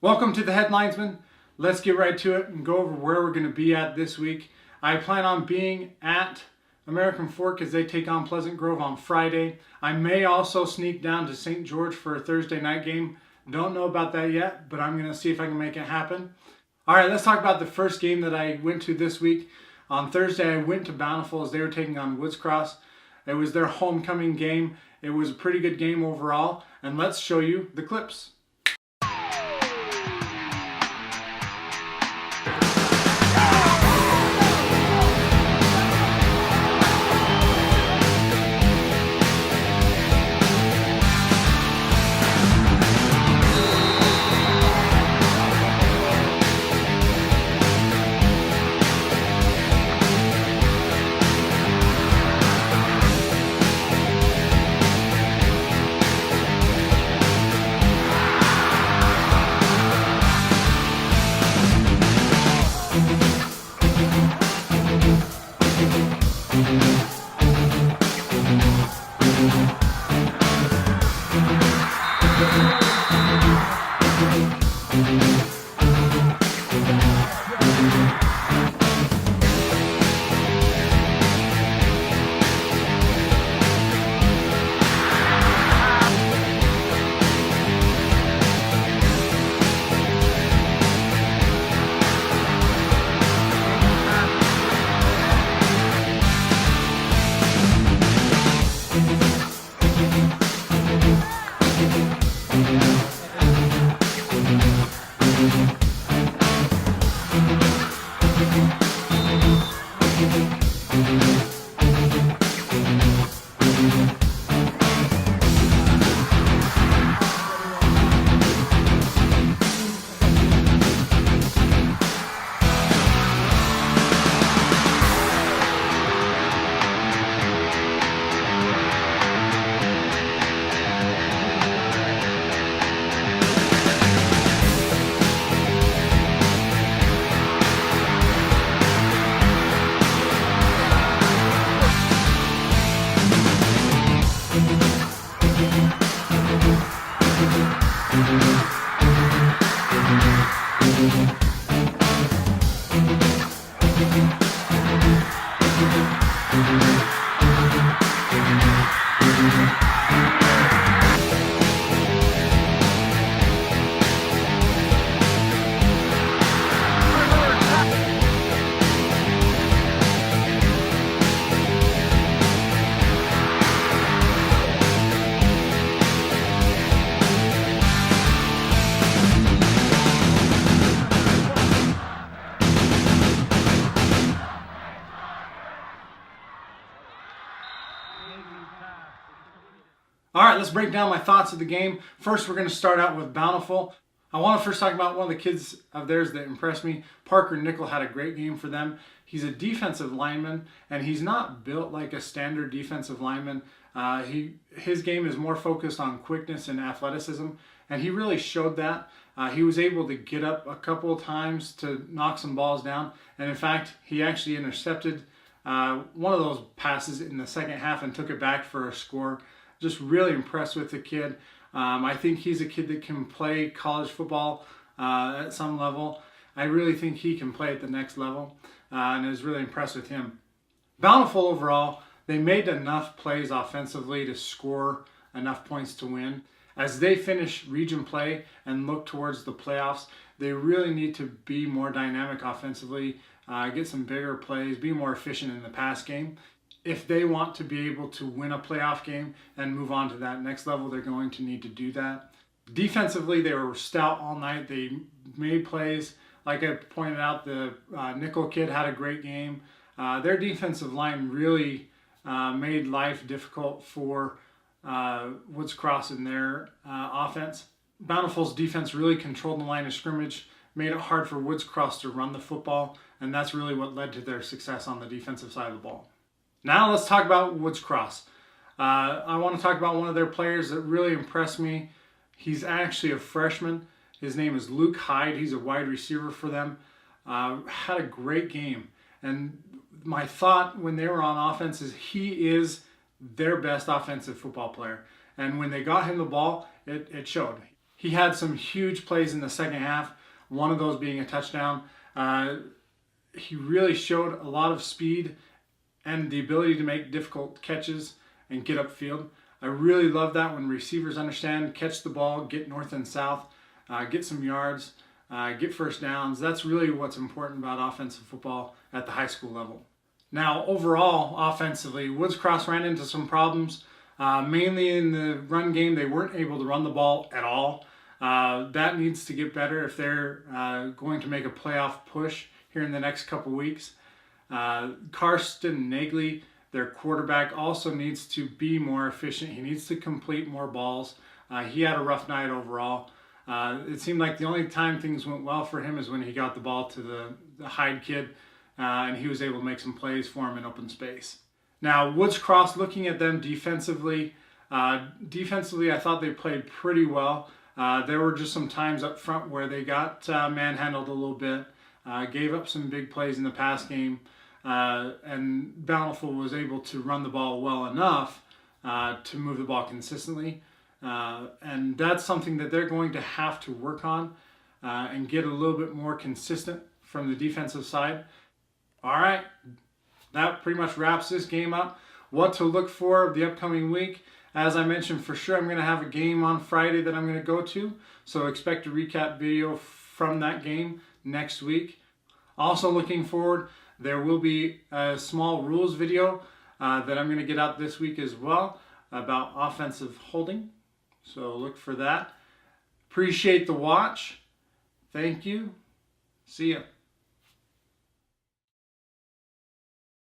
Welcome to the Headlinesman. Let's get right to it and go over where we're going to be at this week. I plan on being at American Fork as they take on Pleasant Grove on Friday. I may also sneak down to St. George for a Thursday night game. Don't know about that yet, but I'm going to see if I can make it happen. All right, let's talk about the first game that I went to this week. On Thursday, I went to Bountiful as they were taking on Woods Cross. It was their homecoming game. It was a pretty good game overall, and let's show you the clips. All right, let's break down my thoughts of the game. First, we're going to start out with Bountiful. I want to first talk about one of the kids of theirs that impressed me. Parker Nickel had a great game for them. He's a defensive lineman, and he's not built like a standard defensive lineman. His game is more focused on quickness and athleticism, and he really showed that. He was able to get up a couple of times to knock some balls down, and in fact, he actually intercepted one of those passes in the second half and took it back for a score. Just really impressed with the kid. I think he's a kid that can play college football at some level. I really think he can play at the next level, and I was really impressed with him. Bountiful overall, they made enough plays offensively to score enough points to win. As they finish region play and look towards the playoffs, they really need to be more dynamic offensively, get some bigger plays, be more efficient in the pass game. If they want to be able to win a playoff game and move on to that next level, they're going to need to do that. Defensively, they were stout all night. They made plays. Like I pointed out, the Nickel kid had a great game. Their defensive line really made life difficult for Woods Cross in their offense. Bountiful's defense really controlled the line of scrimmage, made it hard for Woods Cross to run the football, and that's really what led to their success on the defensive side of the ball. Now let's talk about Woods Cross. I want to talk about one of their players that really impressed me. He's actually a freshman. His name is Luke Hyde. He's a wide receiver for them. Had a great game. And my thought when they were on offense is he is their best offensive football player. And when they got him the ball, it showed. He had some huge plays in the second half, one of those being a touchdown. He really showed a lot of speed and the ability to make difficult catches and get upfield. I really love that when receivers understand, catch the ball, get north and south, get some yards, get first downs. That's really what's important about offensive football at the high school level. Now, overall, offensively, Woods Cross ran into some problems. Mainly in the run game, they weren't able to run the ball at all. That needs to get better if they're going to make a playoff push here in the next couple weeks. Karsten Nagley, their quarterback, also needs to be more efficient. He needs to complete more balls. He had a rough night overall. It seemed like the only time things went well for him is when he got the ball to the Hyde kid, and he was able to make some plays for him in open space. Now, Woods Cross, looking at them defensively, I thought they played pretty well. There were just some times up front where they got manhandled a little bit, gave up some big plays in the pass game, and Bountiful was able to run the ball well enough to move the ball consistently. And that's something that they're going to have to work on and get a little bit more consistent from the defensive side. All right, that pretty much wraps this game up. What to look for the upcoming week. As I mentioned, for sure I'm going to have a game on Friday that I'm going to go to. So expect a recap video from that game next week. Also looking forward, there will be a small rules video that I'm going to get out this week as well about offensive holding. So look for that. Appreciate the watch. Thank you. See ya.